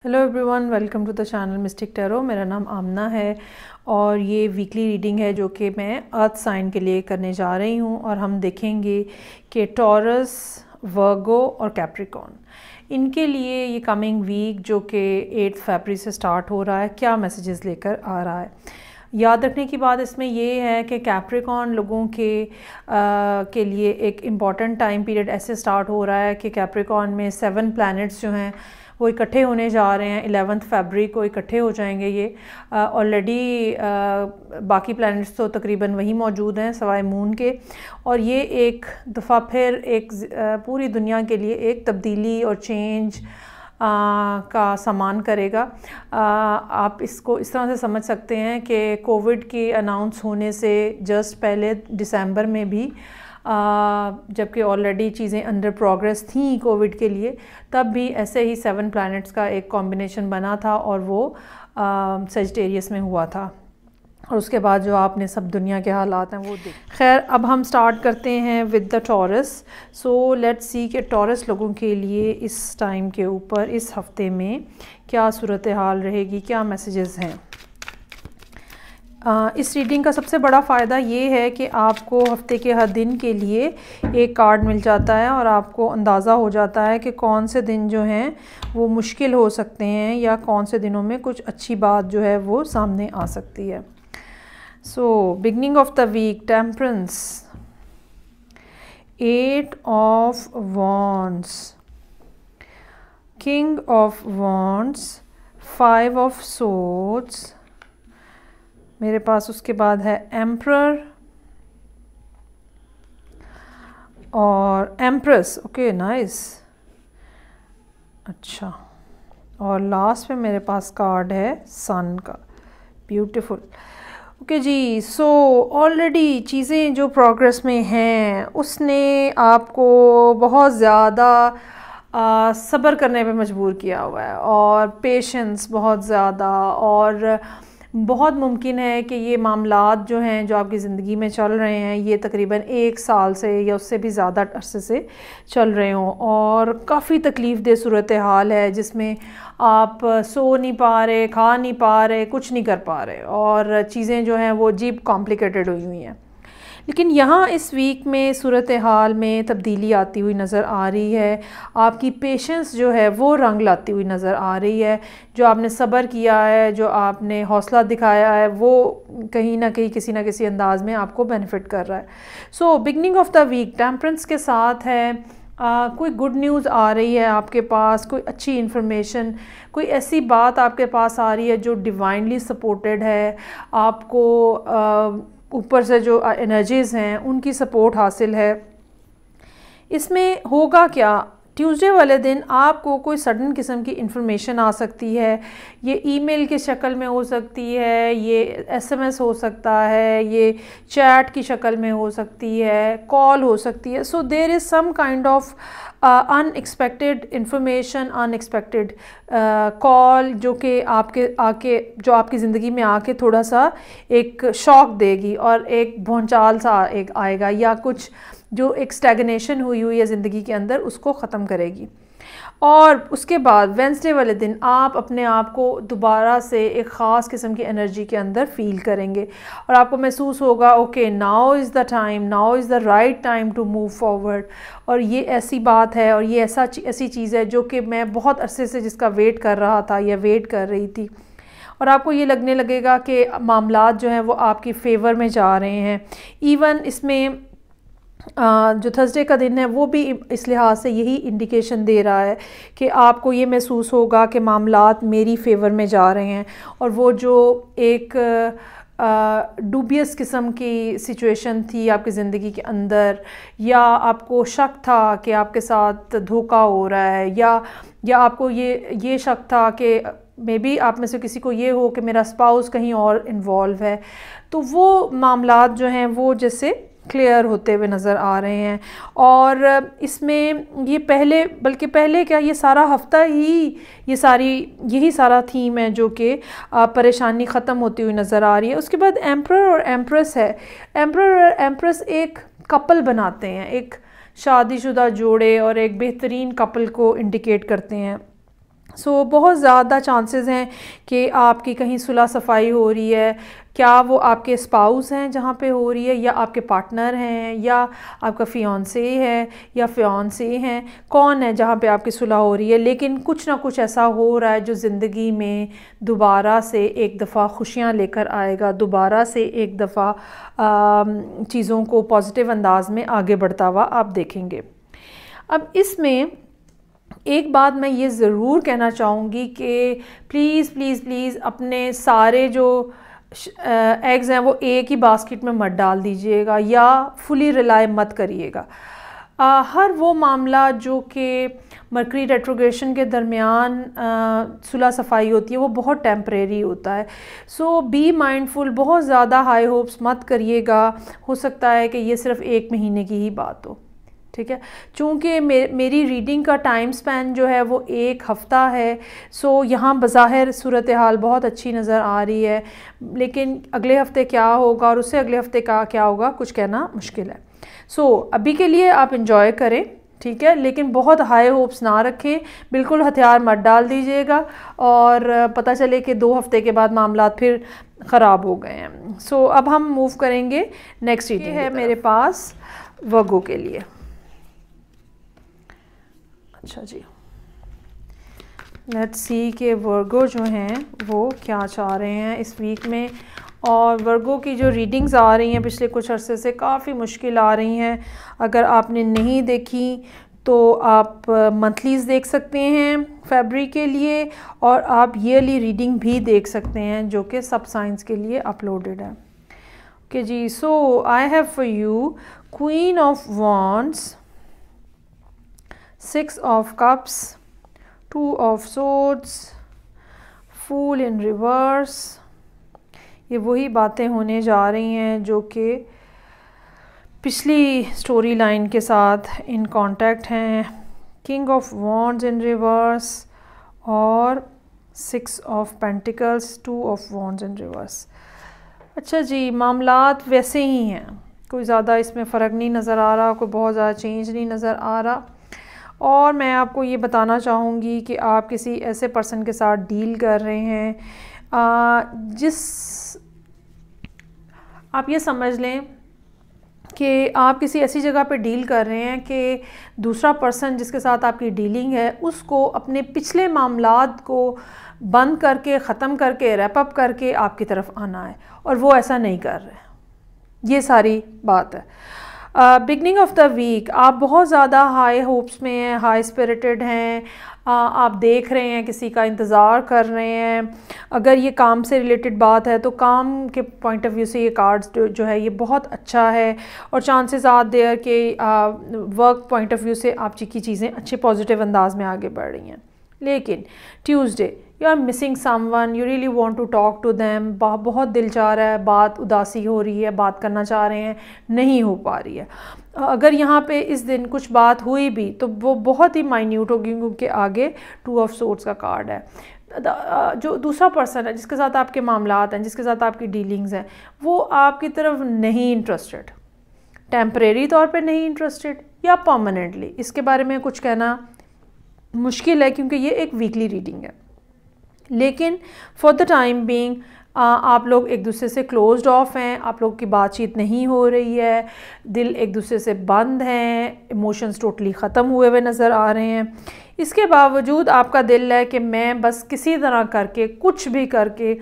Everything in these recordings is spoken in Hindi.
Hello everyone, welcome to the channel mystic tarot. मेरा नाम आमना है और ये वीकली रीडिंग है जो कि मैं अर्थ साइन के लिए करने जा रही हूँ। और हम देखेंगे कि टॉरस, वर्गो और कैप्रिकॉर्न, इनके लिए ये कमिंग वीक जो कि 8 फरवरी से स्टार्ट हो रहा है, क्या मैसेजेस लेकर आ रहा है। याद रखने की बात इसमें ये है कि कैप्रिकॉर्न लोगों के लिए एक इम्पॉर्टेंट टाइम पीरियड ऐसे स्टार्ट हो रहा है कि कैप्रिकॉर्न में 7 प्लैनेट्स जो हैं वो इकट्ठे होने जा रहे हैं। 11 फरवरी को इकट्ठे हो जाएंगे ये। ऑलरेडी बाकी प्लैनेट्स तो तकरीबन वही मौजूद हैं सवाए मून के। और ये एक दफ़ा फिर एक पूरी दुनिया के लिए एक तब्दीली और चेंज का सामान करेगा। आप इसको इस तरह से समझ सकते हैं कि कोविड के अनाउंस होने से जस्ट पहले दिसंबर में भी जबकि ऑलरेडी चीज़ें अंडर प्रोग्रेस थी कोविड के लिए, तब भी ऐसे ही 7 प्लैनेट्स का एक कॉम्बिनेशन बना था और वो सेजिटेरियस में हुआ था। और उसके बाद जो आपने सब दुनिया के हालात हैं वो देख। खैर, अब हम स्टार्ट करते हैं with the taurus. So let's see कि टॉरस लोगों के लिए इस टाइम के ऊपर इस हफ्ते में क्या सूरत हाल रहेगी, क्या मैसेजेस हैं। इस रीडिंग का सबसे बड़ा फ़ायदा ये है कि आपको हफ्ते के हर दिन के लिए एक कार्ड मिल जाता है और आपको अंदाज़ा हो जाता है कि कौन से दिन जो हैं वो मुश्किल हो सकते हैं या कौन से दिनों में कुछ अच्छी बात जो है वो सामने आ सकती है। So beginning of the week, temperance, 8 of wands, king of wands, 5 of swords, मेरे पास उसके बाद है एम्परर और एम्प्रेस। ओके, नाइस, अच्छा। और लास्ट में मेरे पास कार्ड है सन का, ब्यूटीफुल। ओके जी, सो ऑलरेडी चीज़ें जो प्रोग्रेस में हैं उसने आपको बहुत ज़्यादा सब्र करने पे मजबूर किया हुआ है और पेशेंस बहुत ज़्यादा। और बहुत मुमकिन है कि ये मामलात जो हैं जो आपकी ज़िंदगी में चल रहे हैं ये तकरीबन 1 साल से या उससे भी ज़्यादा अरसे से चल रहे हों और काफ़ी तकलीफ़ दह सूरत हाल है जिसमें आप सो नहीं पा रहे, खा नहीं पा रहे, कुछ नहीं कर पा रहे और चीज़ें जो हैं वो अजीब कॉम्प्लिकेटेड हुई हुई हैं। लेकिन यहाँ इस वीक में सूरत हाल में तब्दीली आती हुई नज़र आ रही है। आपकी पेशेंस जो है वो रंग लाती हुई नज़र आ रही है। जो आपने सब्र किया है, जो आपने हौसला दिखाया है, वो कहीं ना कहीं किसी न किसी अंदाज में आपको बेनिफिट कर रहा है। So beginning of the week temperance के साथ है। कोई गुड न्यूज़ आ रही है आपके पास, कोई अच्छी इन्फॉर्मेशन, कोई ऐसी बात आपके पास आ रही है जो डिवाइनली सपोर्टेड है। आपको ऊपर से जो एनर्जीज़ हैं उनकी सपोर्ट हासिल है। इसमें होगा क्या, ट्यूसडे वाले दिन आपको कोई सडन किस्म की इन्फॉर्मेशन आ सकती है। ये ईमेल की शक्ल में हो सकती है, ये एसएमएस हो सकता है, ये चैट की शक्ल में हो सकती है, कॉल हो सकती है। So there is some kind of unexpected information, unexpected call जो कि जो आपकी ज़िंदगी में आके थोड़ा सा एक शॉक देगी और एक भौंचाल सा एक आएगा या कुछ जो एक स्टैग्नेशन हुई हुई है ज़िंदगी के अंदर उसको ख़त्म करेगी। और उसके बाद वेंसडे वाले दिन आप अपने आप को दोबारा से एक ख़ास किस्म की एनर्जी के अंदर फ़ील करेंगे और आपको महसूस होगा okay, now is the time, now is the right time to move forward. और ये ऐसी बात है और ये ऐसी चीज़ है जो कि मैं बहुत अरसे से जिसका वेट कर रहा था या वेट कर रही थी। और आपको ये लगने लगेगा कि मामलात जो हैं वो आपकी फ़ेवर में जा रहे हैं। इवन इसमें जो थर्सडे का दिन है वो भी इस लिहाज से यही इंडिकेशन दे रहा है कि आपको ये महसूस होगा कि मामलात मेरी फेवर में जा रहे हैं। और वो जो एक डूबियस किस्म की सिचुएशन थी आपकी ज़िंदगी के अंदर, या आपको शक था कि आपके साथ धोखा हो रहा है, या आपको ये शक था कि मे बी आप में से किसी को ये हो कि मेरा स्पाउस कहीं और इन्वॉल्व है, तो वो मामलात जो हैं वो जैसे क्लियर होते हुए नज़र आ रहे हैं। और इसमें ये बल्कि पहले क्या, ये सारा हफ्ता ही यही सारा थीम है जो कि परेशानी ख़त्म होती हुई नज़र आ रही है। उसके बाद एम्परर और एम्प्रेस है। एम्परर और एम्प्रेस एक कपल बनाते हैं, एक शादीशुदा जोड़े और एक बेहतरीन कपल को इंडिकेट करते हैं। सो बहुत ज़्यादा चांसेस हैं कि आपकी कहीं सुलह सफाई हो रही है, क्या वो आपके स्पाउस हैं जहाँ पे हो रही है, या आपके पार्टनर हैं, या आपका फियांसे है या फियांसे हैं, कौन है जहाँ पे आपकी सुलह हो रही है। लेकिन कुछ ना कुछ ऐसा हो रहा है जो ज़िंदगी में दोबारा से एक दफ़ा खुशियाँ लेकर आएगा, दोबारा से एक दफ़ा चीज़ों को पॉजिटिव अंदाज में आगे बढ़ता हुआ आप देखेंगे। अब इसमें एक बात मैं ये ज़रूर कहना चाहूँगी कि प्लीज़ प्लीज़ प्लीज़ अपने सारे जो एग्स हैं वो एक ही बास्केट में मत डाल दीजिएगा या फुली रिलाई मत करिएगा। हर वो मामला जो कि मरकरी रेट्रोग्रेशन के दरमियान सुलह सफाई होती है वो बहुत टेम्परेरी होता है। सो बी माइंडफुल, बहुत ज़्यादा हाई होप्स मत करिएगा। हो सकता है कि ये सिर्फ़ 1 महीने की ही बात हो, ठीक है। चूँकि मेरी रीडिंग का टाइम स्पैन जो है वो 1 हफ़्ता है। सो यहाँ बज़ाहिर सूरत हाल बहुत अच्छी नज़र आ रही है, लेकिन अगले हफ़्ते क्या होगा और उससे अगले हफ़्ते का क्या होगा कुछ कहना मुश्किल है। सो अभी के लिए आप इंजॉय करें, ठीक है, लेकिन बहुत हाई होप्स ना रखें, बिल्कुल हथियार मत डाल दीजिएगा और पता चले कि 2 हफ़्ते के बाद मामला फिर ख़राब हो गए हैं। सो अब हम मूव करेंगे नेक्स्ट रीडिंग है मेरे पास वर्गो के लिए। अच्छा जी, लेट्स सी कि वर्गो जो हैं वो क्या चाह रहे हैं इस वीक में। और वर्गो की जो रीडिंग्स आ रही हैं पिछले कुछ अरसे से काफ़ी मुश्किल आ रही हैं। अगर आपने नहीं देखी तो आप मंथलीज़ देख सकते हैं फरवरी के लिए, और आप ईयरली रीडिंग भी देख सकते हैं जो कि सब साइंस के लिए अपलोडेड है। ओके जी, so I have for you queen of wands, 6 of cups, 2 of swords, fool in reverse. ये वही बातें होने जा रही हैं जो कि पिछली स्टोरी लाइन के साथ इन कांटेक्ट हैं। King of wands in reverse और 6 of pentacles, 2 of wands in reverse. अच्छा जी, मामलात वैसे ही हैं, कोई ज़्यादा इसमें फ़र्क नहीं नज़र आ रहा, कोई बहुत ज़्यादा चेंज नहीं नज़र आ रहा। और मैं आपको ये बताना चाहूँगी कि आप किसी ऐसे पर्सन के साथ डील कर रहे हैं जिस आप ये समझ लें कि आप किसी ऐसी जगह पे डील कर रहे हैं कि दूसरा पर्सन जिसके साथ आपकी डीलिंग है उसको अपने पिछले मामलात को बंद करके, ख़त्म करके, रैप अप करके आपकी तरफ आना है, और वो ऐसा नहीं कर रहे। ये सारी बात है। बिगनिंग ऑफ द वीक आप बहुत ज़्यादा हाई होप्स में हैं, हाई स्पिरिटेड हैं। आप देख रहे हैं, किसी का इंतज़ार कर रहे हैं। अगर ये काम से रिलेटेड बात है तो काम के पॉइंट ऑफ व्यू से ये कार्ड्स जो है ये बहुत अच्छा है, और चांसेस आर देयर के वर्क पॉइंट ऑफ व्यू से आपकी चीज़ें अच्छे पॉजिटिव अंदाज में आगे बढ़ रही हैं। लेकिन Tuesday you are missing someone, you really want to talk to them, बहुत दिल चाह रहा है, बात उदासी हो रही है, बात करना चाह रहे हैं, नहीं हो पा रही है। अगर यहाँ पे इस दिन कुछ बात हुई भी तो वो बहुत ही माइन्यूट होगी, क्योंकि आगे 2 of swords का कार्ड है। जो दूसरा पर्सन है जिसके साथ आपके मामलात हैं, जिसके साथ आपकी डीलिंग्स हैं, वो आपकी तरफ नहीं इंटरेस्टेड, टेम्परेरी तौर पे नहीं इंटरेस्टेड या परमानेंटली, इसके बारे में कुछ कहना मुश्किल है क्योंकि ये एक वीकली रीडिंग है। लेकिन फॉर द टाइम बीइंग आप लोग एक दूसरे से क्लोज्ड ऑफ हैं, आप लोग की बातचीत नहीं हो रही है, दिल एक दूसरे से बंद हैं, इमोशंस टोटली ख़त्म हुए नज़र आ रहे हैं। इसके बावजूद आपका दिल है कि मैं बस किसी तरह करके, कुछ भी करके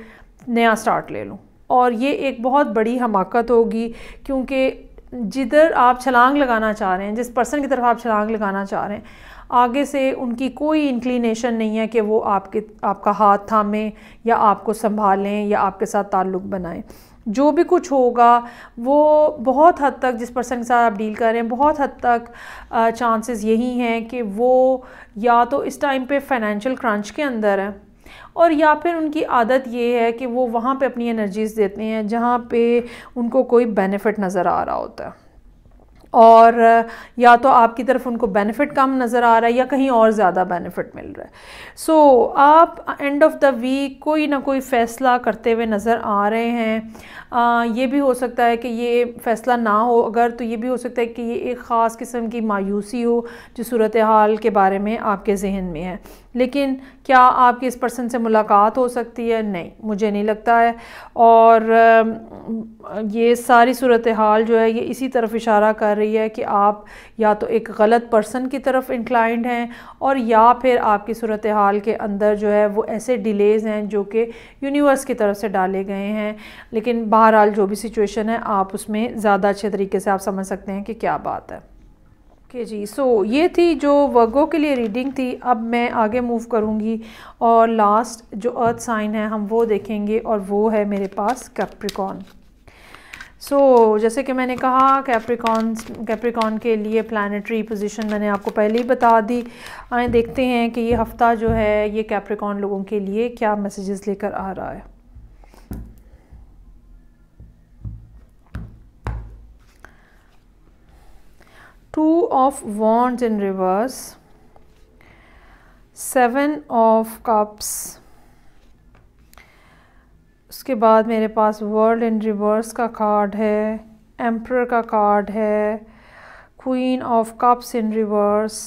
नया स्टार्ट ले लूँ, और ये एक बहुत बड़ी हमाकत होगी, क्योंकि जिधर आप छलांग लगाना चाह रहे हैं, जिस पर्सन की तरफ आप छलांग लगाना चाह रहे हैं, आगे से उनकी कोई इंक्लिनेशन नहीं है कि वो आपका हाथ थामें या आपको संभालें या आपके साथ ताल्लुक़ बनाएं। जो भी कुछ होगा वो बहुत हद तक, जिस पर्सन के साथ आप डील कर रहे हैं, बहुत हद तक चांसेस यही हैं कि वो या तो इस टाइम पे फाइनेंशियल क्रंच के अंदर है, और या फिर उनकी आदत ये है कि वो वहाँ पे अपनी एनर्जीज़ देते हैं जहाँ पे उनको कोई बेनिफिट नज़र आ रहा होता है, और या तो आपकी तरफ उनको बेनिफिट कम नज़र आ रहा है या कहीं और ज़्यादा बेनिफिट मिल रहा है। सो आप एंड ऑफ द वीक कोई ना कोई फ़ैसला करते हुए नज़र आ रहे हैं। ये भी हो सकता है कि ये फ़ैसला ना हो अगर, तो ये भी हो सकता है कि ये एक ख़ास किस्म की मायूसी हो जो सूरत हाल के बारे में आपके जहन में है। लेकिन क्या आपकी इस पर्सन से मुलाकात हो सकती है? नहीं, मुझे नहीं लगता है। और ये सारी सूरत हाल जो है ये इसी तरफ इशारा कर रही है कि आप या तो एक गलत पर्सन की तरफ इंक्लाइंड हैं, और या फिर आपकी सूरत हाल के अंदर जो है वो ऐसे डिलेज़ हैं जो कि यूनिवर्स की तरफ से डाले गए हैं। लेकिन बहरहाल जो भी सिचुएशन है आप उसमें ज़्यादा अच्छे तरीके से आप समझ सकते हैं कि क्या बात है। ओके जी, सो ये थी जो वर्गो के लिए रीडिंग थी। अब मैं आगे मूव करूँगी और लास्ट जो अर्थ साइन है हम वो देखेंगे, और वो है मेरे पास कैप्रिकॉर्न। सो जैसे कि मैंने कहा कैप्रिकॉर्न के लिए प्लानेटरी पोजीशन मैंने आपको पहले ही बता दी। आए देखते हैं कि ये हफ़्ता जो है ये कैप्रिकॉर्न लोगों के लिए क्या मैसेजेस लेकर आ रहा है। Two of Wands in reverse, Seven of Cups, उसके बाद मेरे पास वर्ल्ड इन रिवर्स का कार्ड है, एम्परर का कार्ड है, queen of cups in reverse,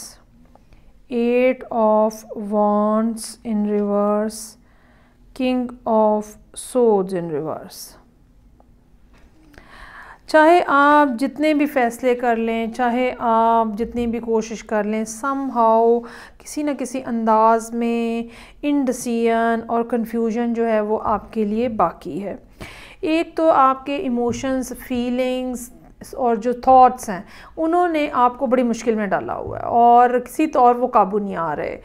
eight of wands in reverse, king of swords in reverse. चाहे आप जितने भी फ़ैसले कर लें, चाहे आप जितनी भी कोशिश कर लें, समहाउ किसी न किसी अंदाज में इनडिसीजन और कन्फ्यूजन जो है वो आपके लिए बाकी है। एक तो आपके इमोशंस, फीलिंग्स और जो थॉट्स हैं उन्होंने आपको बड़ी मुश्किल में डाला हुआ है और किसी तौर वो काबू नहीं आ रहे,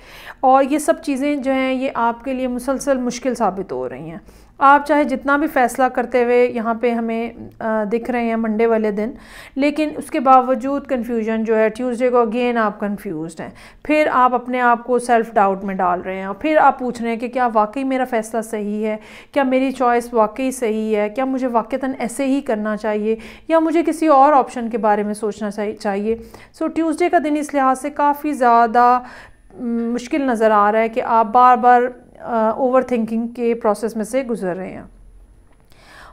और ये सब चीज़ें जो हैं ये आपके लिए मुसलसल मुश्किल साबित हो रही हैं। आप चाहे जितना भी फ़ैसला करते हुए यहाँ पे हमें दिख रहे हैं मंडे वाले दिन, लेकिन उसके बावजूद कन्फ्यूजन जो है, ट्यूसडे को अगेन आप कंफ्यूज्ड हैं, फिर आप अपने आप को सेल्फ़ डाउट में डाल रहे हैं, फिर आप पूछ रहे हैं कि क्या वाकई मेरा फ़ैसला सही है, क्या मेरी चॉइस वाकई सही है, क्या मुझे वाकईतन ऐसे ही करना चाहिए या मुझे किसी और ऑप्शन के बारे में सोचना चाहिए। सो ट्यूसडे का दिन इस लिहाज से काफ़ी ज़्यादा मुश्किल नज़र आ रहा है कि आप बार बार ओवर थिंकिंग के प्रोसेस में से गुजर रहे हैं।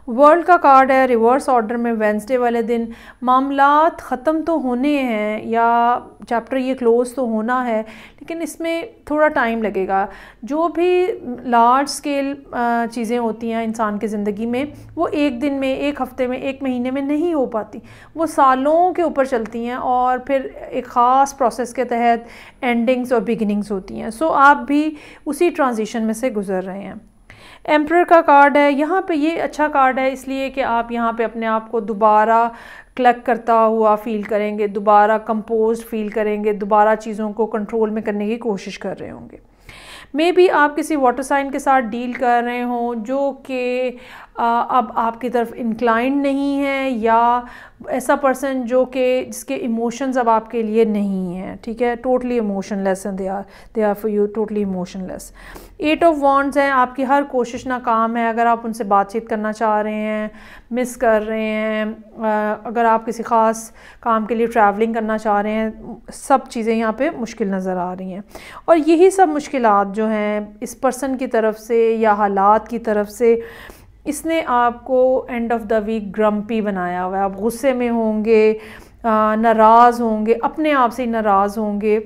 वर्ल्ड का कार्ड है रिवर्स ऑर्डर में। वेंसडे वाले दिन मामलात ख़त्म तो होने हैं या चैप्टर ये क्लोज़ तो होना है, लेकिन इसमें थोड़ा टाइम लगेगा। जो भी लार्ज स्केल चीज़ें होती हैं इंसान की ज़िंदगी में वो एक दिन में, एक हफ़्ते में, एक महीने में नहीं हो पाती, वो सालों के ऊपर चलती हैं और फिर एक ख़ास प्रोसेस के तहत एंडिंग्स और बिगिनिंग्स होती हैं। सो आप भी उसी ट्रांजिशन में से गुज़र रहे हैं। एम्परर का कार्ड है यहाँ पे, ये अच्छा कार्ड है इसलिए कि आप यहाँ पे अपने आप को दोबारा कलेक्ट करता हुआ फील करेंगे, दोबारा कंपोज्ड फील करेंगे, दोबारा चीज़ों को कंट्रोल में करने की कोशिश कर रहे होंगे। मे बी आप किसी वाटर साइन के साथ डील कर रहे हों जो कि अब आपकी तरफ इंक्लाइंड नहीं है, या ऐसा पर्सन जो कि जिसके इमोशंस अब आपके लिए नहीं हैं, ठीक है, टोटली इमोशनलेस हैं, they are for you totally emotionless. Eight of wands हैं, आपकी हर कोशिश नाकाम है। अगर आप उनसे बातचीत करना चाह रहे हैं, मिस कर रहे हैं, अगर आप किसी ख़ास काम के लिए ट्रैवलिंग करना चाह रहे हैं, सब चीज़ें यहाँ पे मुश्किल नज़र आ रही हैं। और यही सब मुश्किलात जो हैं इस पर्सन की तरफ से या हालात की तरफ से, इसने आपको end of the week grumpy बनाया हुआ है। आप गुस्से में होंगे, नाराज़ होंगे, अपने आप से नाराज़ होंगे,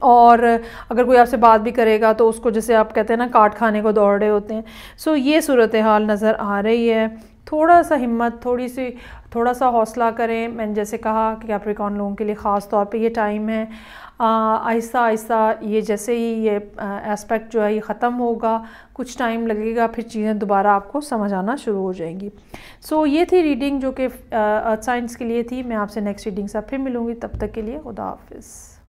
और अगर कोई आपसे बात भी करेगा तो उसको, जैसे आप कहते हैं ना, काट खाने को दौड़ रहे होते हैं। सो ये सूरत हाल नज़र आ रही है। थोड़ा सा हिम्मत, थोड़ा सा हौसला करें। मैंने जैसे कहा कि कैप्रिकॉर्न लोगों के लिए ख़ास तौर पे ये टाइम है। आहिस्ता आहिस्ता ये जैसे ही ये एस्पेक्ट जो है ये ख़त्म होगा, कुछ टाइम लगेगा, फिर चीज़ें दोबारा आपको समझ आना शुरू हो जाएंगी। सो ये थी रीडिंग जो कि अर्थ साइंस के लिए थी। मैं आपसे नेक्स्ट रीडिंग से फिर मिलूँगी, तब तक के लिए खुदा हाफिज़।